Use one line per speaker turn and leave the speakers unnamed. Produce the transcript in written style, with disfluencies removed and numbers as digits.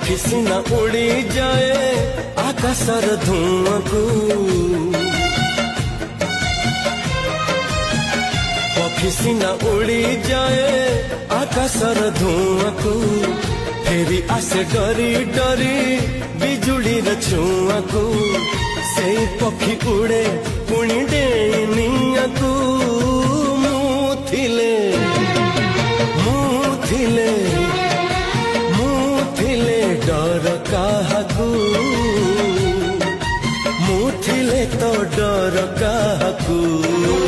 पक्षी सिना उड़ी जाए आकाशर धुआं को, पक्षी सिना उड़ी जाए आकाशर धुआं को, फेरी आसे डरी डरी बिजुली छुआ को, से पक्षी उड़े पुणी डेनिया को। मुथिले डर काहाकू, मुथिले तो डर काहाकू।